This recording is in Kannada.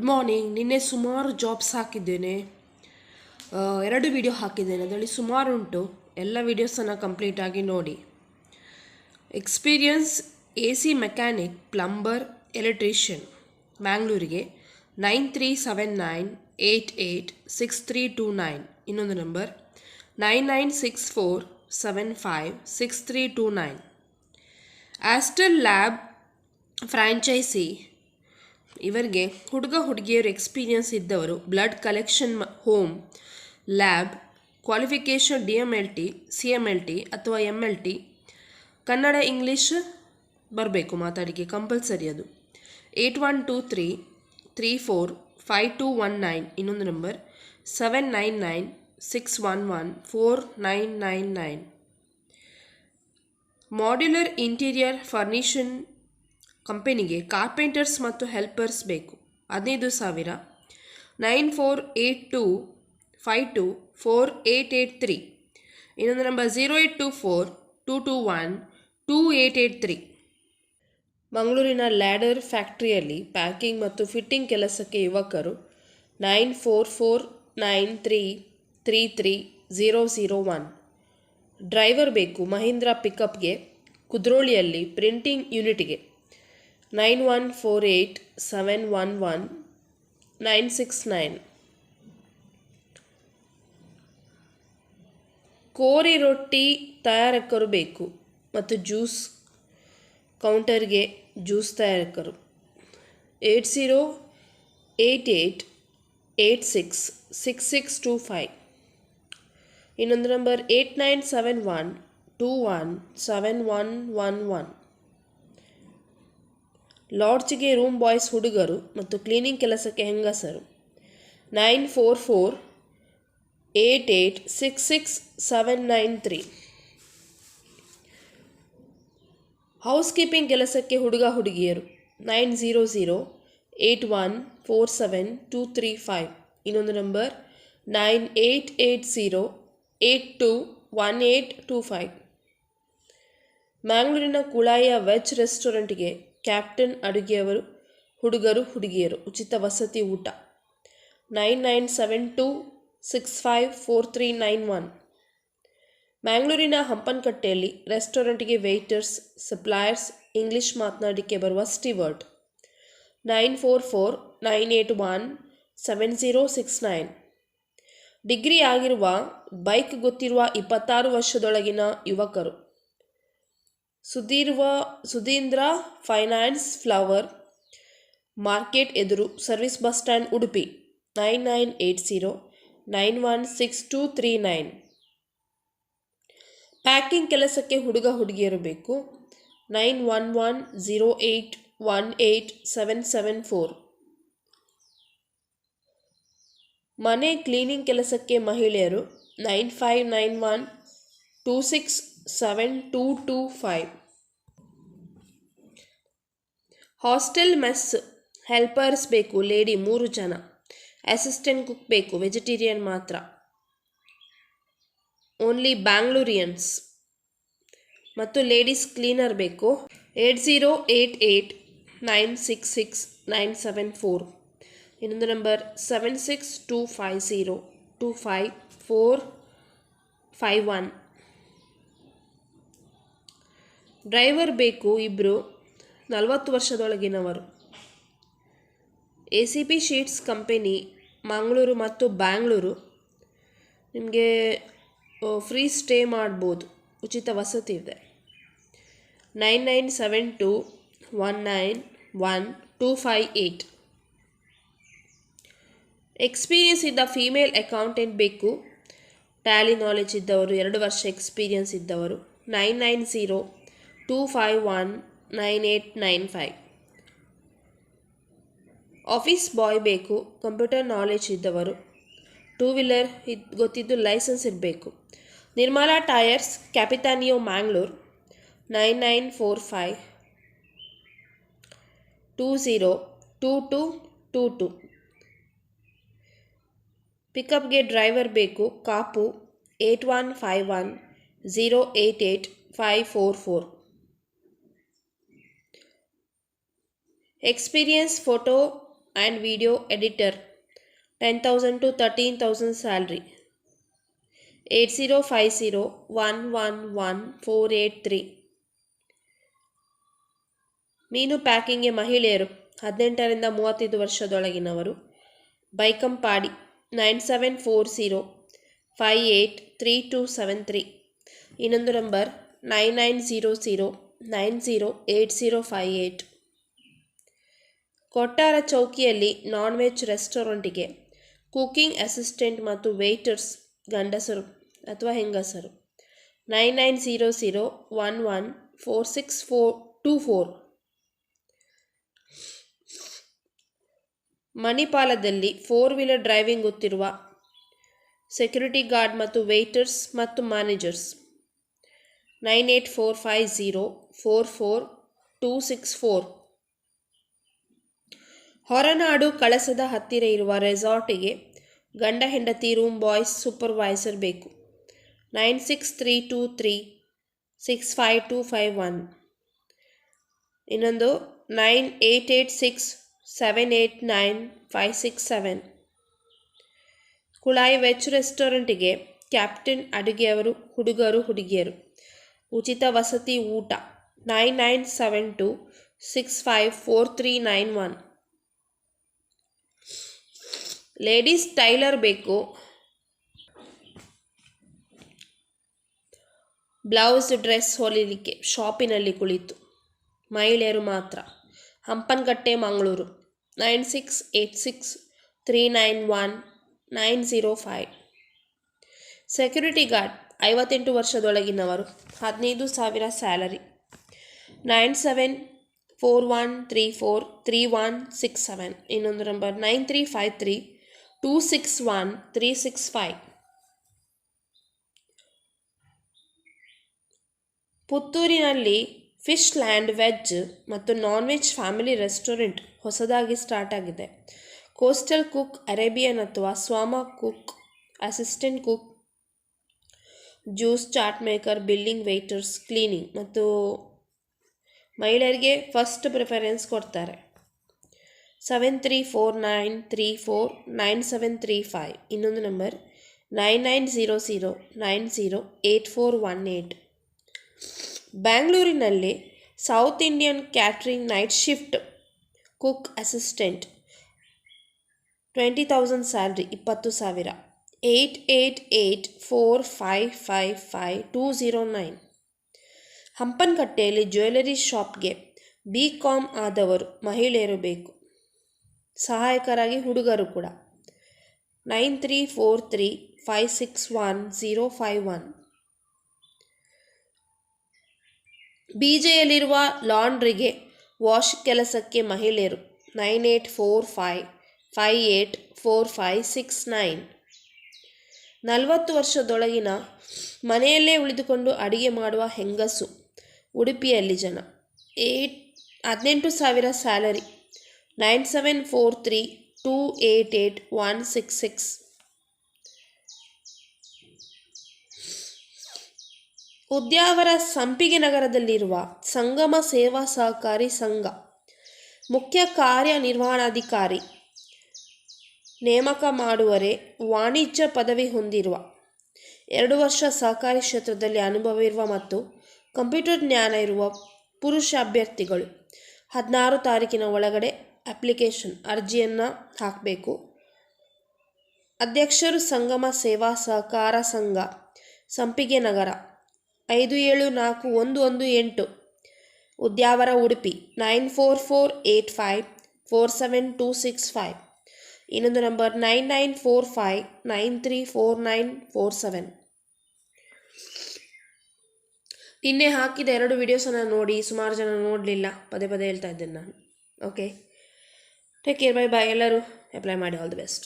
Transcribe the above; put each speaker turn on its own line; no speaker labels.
Good morning. ನಿನ್ನೆ ಸುಮಾರು ಜಾಬ್ಸ್ ಹಾಕಿದ್ದೇನೆ, 2 ವಿಡಿಯೋ ಹಾಕಿದ್ದೇನೆ. ಅದರಲ್ಲಿ ಸುಮಾರು ಉಂಟು. ಎಲ್ಲ ವೀಡಿಯೋಸನ್ನು ಕಂಪ್ಲೀಟಾಗಿ ನೋಡಿ. Experience AC mechanic, plumber, electrician ಮ್ಯಾಂಗ್ಳೂರಿಗೆ 9379886329. ಇನ್ನೊಂದು ನಂಬರ್ 9964756329. ಆಸ್ಟರ್ ಲ್ಯಾಬ್ ಫ್ರ್ಯಾಂಚೈಸಿ ಇವರಿಗೆ ಹುಡುಗ ಹುಡುಗಿಯರು ಎಕ್ಸ್ಪೀರಿಯನ್ಸ್ ಇದ್ದವರು, blood collection home lab, qualification DMLT, CMLT ಅಥವಾ MLT, ಕನ್ನಡ ಇಂಗ್ಲೀಷ್ ಬರಬೇಕು ಮಾತಾಡಿಕೆ, ಕಂಪಲ್ಸರಿ ಅದು. 8123345219. ಇನ್ನೊಂದು ನಂಬರ್ 7996114999. ಮಾಡ್ಯುಲರ್ ಇಂಟೀರಿಯರ್ ಫರ್ನಿಷನ್ ಕಂಪನಿಗೆ ಕಾರ್ಪೆಂಟರ್ಸ್ ಮತ್ತು ಹೆಲ್ಪರ್ಸ್ ಬೇಕು, 15,000. 9482524883. ಇನ್ನೊಂದು ನಂಬರ್ 082422128883. ಮಂಗಳೂರಿನ ಲ್ಯಾಡರ್ ಫ್ಯಾಕ್ಟ್ರಿಯಲ್ಲಿ ಪ್ಯಾಕಿಂಗ್ ಮತ್ತು ಫಿಟ್ಟಿಂಗ್ ಕೆಲಸಕ್ಕೆ ಯುವಕರು 9449333001. ಡ್ರೈವರ್ ಬೇಕು ಮಹೀಂದ್ರ ಪಿಕಪ್ಗೆ, ಕುದ್ರೋಳಿಯಲ್ಲಿ ಪ್ರಿಂಟಿಂಗ್ ಯೂನಿಟ್ಗೆ 9148711969. ಕೋರಿ ರೊಟ್ಟಿ ತಯಾರಕರು ಬೇಕು ಮತ್ತು ಜ್ಯೂಸ್ ಕೌಂಟರ್ಗೆ ಜ್ಯೂಸ್ ತಯಾರಕರು 8088866625. ಇನ್ನೊಂದು ನಂಬರ್ 8971217111. ಲಾಡ್ಜ್ಗೆ ರೂಮ್ ಬಾಯ್ಸ್ ಹುಡುಗರು ಮತ್ತು ಕ್ಲೀನಿಂಗ್ ಕೆಲಸಕ್ಕೆ ಹೆಂಗಸರು 9448866793. ಹೌಸ್ ಕೀಪಿಂಗ್ ಕೆಲಸಕ್ಕೆ ಹುಡುಗ ಹುಡುಗಿಯರು 9008147235. ಇನ್ನೊಂದು ನಂಬರ್ 9880821825. ಮ್ಯಾಂಗ್ಳೂರಿನ ಕುಳಾಯ ವೆಜ್ ರೆಸ್ಟೋರೆಂಟ್ಗೆ ಕ್ಯಾಪ್ಟನ್ ಅಡುಗೆಯವರು, ಹುಡುಗರು ಹುಡುಗಿಯರು, ಉಚಿತ ವಸತಿ ಊಟ 9972654391. ಮ್ಯಾಂಗ್ಳೂರಿನ ಹಂಪನಕಟ್ಟೆಯಲ್ಲಿ ರೆಸ್ಟೋರೆಂಟ್ಗೆ ವೇಟರ್ಸ್, ಸಪ್ಲೈಯರ್ಸ್, ಇಂಗ್ಲಿಷ್ ಮಾತನಾಡಲಿಕ್ಕೆ ಬರುವ ಸ್ಟೀವರ್ಡ್ 9449817069. ಡಿಗ್ರಿ ಆಗಿರುವ, ಬೈಕ್ ಗೊತ್ತಿರುವ 26 ವರ್ಷದೊಳಗಿನ ಯುವಕರು ಸುಧೀಂದ್ರ ಫೈನಾನ್ಸ್ ಫ್ಲವರ್ ಮಾರ್ಕೆಟ್ ಎದುರು, service bus stand, Udupi 9980916239. Packing ಕೆಲಸಕ್ಕೆ ಹುಡುಗ ಹುಡುಗಿಯರು ಬೇಕು 9110818774. ಮನೆ ಕ್ಲೀನಿಂಗ್ ಕೆಲಸಕ್ಕೆ ಮಹಿಳೆಯರು 9591267225. ಹಾಸ್ಟೆಲ್ ಮೆಸ್ ಹೆಲ್ಪರ್ಸ್ ಬೇಕು, ಲೇಡಿ 3 ಜನ. ಅಸಿಸ್ಟೆಂಟ್ ಕುಕ್ ಬೇಕು, ವೆಜಿಟೇರಿಯನ್ ಮಾತ್ರ, ಓನ್ಲಿ ಬ್ಯಾಂಗ್ಳೂರಿಯನ್ಸ್. ಮತ್ತು ಲೇಡೀಸ್ ಕ್ಲೀನರ್ ಬೇಕು 8088966974. ಇನ್ನೊಂದು ನಂಬರ್ 7625025451. ಡ್ರೈವರ್ ಬೇಕು 2, 40 ವರ್ಷದೊಳಗಿನವರು. ACP ಶೀಟ್ಸ್ ಕಂಪನಿ ಮಂಗಳೂರು ಮತ್ತು ಬ್ಯಾಂಗ್ಳೂರು, ನಿಮಗೆ ಫ್ರೀ ಸ್ಟೇ ಮಾಡ್ಬೋದು, ಉಚಿತ ವಸತಿ ಇದೆ. 9972191258. ಎಕ್ಸ್ಪೀರಿಯನ್ಸ್ ಇದ್ದ ಫೀಮೇಲ್ ಅಕೌಂಟೆಂಟ್ ಬೇಕು, ಟ್ಯಾಲಿ ನಾಲೆಜ್ ಇದ್ದವರು, 2 ವರ್ಷ ಎಕ್ಸ್ಪೀರಿಯನ್ಸ್ ಇದ್ದವರು 9902519895. ಆಫೀಸ್ ಬಾಯ್ ಬೇಕು, ಕಂಪ್ಯೂಟರ್ ನಾಲೆಜ್ ಇದ್ದವರು, 2 ವೀಲರ್ ಗೊತ್ತಿದ್ದು ಲೈಸೆನ್ಸ್ ಇರಬೇಕು. ನಿರ್ಮಲಾ ಟೈರ್ಸ್, ಕ್ಯಾಪಿತಾನಿಯೋ, ಮ್ಯಾಂಗ್ಳೂರು 9945202222. ಪಿಕಪ್ಗೆ ಡ್ರೈವರ್ ಬೇಕು, Kapu 8151088544. Experience photo and video editor, 10,000 to 13,000 salary, 8050111483. ಮೀನು ಪ್ಯಾಕಿಂಗ್ಗೆ ಮಹಿಳೆಯರು 18ರಿಂದ 35 ವರ್ಷದೊಳಗಿನವರು. ಬೈಕಂಪಾಡಿ 9740583273. ಇನ್ನೊಂದು ನಂಬರ್ 9900908058. ಕೊಟ್ಟಾರ ಚೌಕಿಯಲ್ಲಿ ನಾನ್ ವೆಜ್ ರೆಸ್ಟೋರೆಂಟಿಗೆ ಕುಕಿಂಗ್ ಅಸಿಸ್ಟೆಂಟ್ ಮತ್ತು ವೇಟರ್ಸ್ ಗಂಡಸರು ಅಥವಾ ಹೆಂಗಸರು, 9900114624. ಮಣಿಪಾಲದಲ್ಲಿ 4 ವೀಲರ್ ಡ್ರೈವಿಂಗ್ ಗೊತ್ತಿರುವ ಸೆಕ್ಯೂರಿಟಿ ಗಾರ್ಡ್ ಮತ್ತು ವೇಟರ್ಸ್ ಮತ್ತು ಮ್ಯಾನೇಜರ್ಸ್, 9845044264. ಹೊರನಾಡು ಕಳಸದ ಹತ್ತಿರ ಇರುವ ರೆಸಾರ್ಟಿಗೆ ಗಂಡ ಹೆಂಡತಿ ರೂಮ್ ಬಾಯ್ಸ್ ಸೂಪರ್ವೈಸರ್ ಬೇಕು, 9632365251. ಇನ್ನೊಂದು 9886789567. ಕುಳಾಯಿ ವೆಜ್ ರೆಸ್ಟೋರೆಂಟಿಗೆ ಕ್ಯಾಪ್ಟನ್ ಅಡುಗೆಯವರು, ಹುಡುಗರು ಹುಡುಗಿಯರು, ಉಚಿತ ವಸತಿ ಊಟ, 9972654391. ಲೇಡೀಸ್ ಟೈಲರ್ ಬೇಕು, ಬ್ಲೌಸ್ ಡ್ರೆಸ್ ಹೊಲಿಲಿಕ್ಕೆ ಶಾಪಿನಲ್ಲಿ ಕುಳಿತು, ಮಹಿಳೆಯರು ಮಾತ್ರ, ಹಂಪನಕಟ್ಟೆ ಮಂಗಳೂರು, 9686391905. ಸೆಕ್ಯೂರಿಟಿ ಗಾರ್ಡ್ 58 ವರ್ಷದೊಳಗಿನವರು, 15,000 ಸ್ಯಾಲರಿ, 9741343167. ಇನ್ನೊಂದು ನಂಬರ್ 9353261365. ಪುತ್ತೂರಿನಲ್ಲಿ ಫಿಶ್ ಲ್ಯಾಂಡ್ ವೆಜ್ ಮತ್ತು ನಾನ್ ವೆಜ್ ಫ್ಯಾಮಿಲಿ ರೆಸ್ಟೋರೆಂಟ್ ಹೊಸದಾಗಿ ಸ್ಟಾರ್ಟ್ ಆಗಿದೆ. ಕೋಸ್ಟಲ್ ಕುಕ್, ಅರೇಬಿಯನ್ ಅಥವಾ ಸ್ವಾಮ cook, assistant cook, juice, chat maker, billing, waiters, cleaning ಮತ್ತು ಮಹಿಳೆಯರಿಗೆ ಫಸ್ಟ್ ಪ್ರಿಫರೆನ್ಸ್ ಕೊಡ್ತಾರೆ. 7349349735. ಇನ್ನೊಂದು ನಂಬರ್ 9900908418. ಬ್ಯಾಂಗ್ಳೂರಿನಲ್ಲಿ south Indian catering night shift cook assistant, 20,000 salary, 20,000, 8884555209. ಹಂಪನಕಟ್ಟೆಯಲ್ಲಿ jewellery ಶಾಪ್ಗೆ BCom ಆದವರು, ಮಹಿಳೆಯರು ಬೇಕು, ಸಹಾಯಕರಾಗಿ ಹುಡುಗರು ಕೂಡ, 9343561051. BJಯಲ್ಲಿರುವ ಲಾಂಡ್ರಿಗೆ ವಾಶ್ ಕೆಲಸಕ್ಕೆ ಮಹಿಳೆಯರು, 9845584569. 40 ವರ್ಷದೊಳಗಿನ ಮನೆಯಲ್ಲೇ ಉಳಿದುಕೊಂಡು ಅಡಿಗೆ ಮಾಡುವ ಹೆಂಗಸು, ಉಡುಪಿಯಲ್ಲಿ ಜನ, 18,000 ಸ್ಯಾಲರಿ, 9743288166. ಉದ್ಯಾವರ ಸಂಪಿಗೆ ನಗರದಲ್ಲಿರುವ ಸಂಗಮ ಸೇವಾ ಸಹಕಾರಿ ಸಂಘ ಮುಖ್ಯ ಕಾರ್ಯನಿರ್ವಹಣಾಧಿಕಾರಿ ನೇಮಕ ಮಾಡುವರೆ ವಾಣಿಜ್ಯ ಪದವಿ ಹೊಂದಿರುವ, 2 ವರ್ಷ ಸಹಕಾರಿ ಕ್ಷೇತ್ರದಲ್ಲಿ ಅನುಭವವಿರುವ ಮತ್ತು ಕಂಪ್ಯೂಟರ್ ಜ್ಞಾನ ಇರುವ ಪುರುಷ ಅಭ್ಯರ್ಥಿಗಳು 16 ತಾರೀಕಿನ ಒಳಗಡೆ ಅಪ್ಲಿಕೇಶನ್ ಅರ್ಜಿಯನ್ನು ಹಾಕಬೇಕು. ಅಧ್ಯಕ್ಷರು ಸಂಗಮ ಸೇವಾ ಸಹಕಾರ ಸಂಘ, ಸಂಪಿಗೆ ನಗರ, 574118, ಉದ್ಯಾವರ, ಉಡುಪಿ, 9448547265. ಇನ್ನೊಂದು ನಂಬರ್ 9945934947. ನಿನ್ನೆ ಹಾಕಿದ 2 ವಿಡಿಯೋಸನ್ನು ನೋಡಿ ಸುಮಾರು ಜನ ನೋಡಲಿಲ್ಲ, ಪದೇ ಪದೇ ಹೇಳ್ತಾ ಇದ್ದೇನೆ ನಾನು. Okay, take care, bye bye. ಎಲ್ಲರೂ ಅಪ್ಲೈ ಮಾಡಿ. All the best.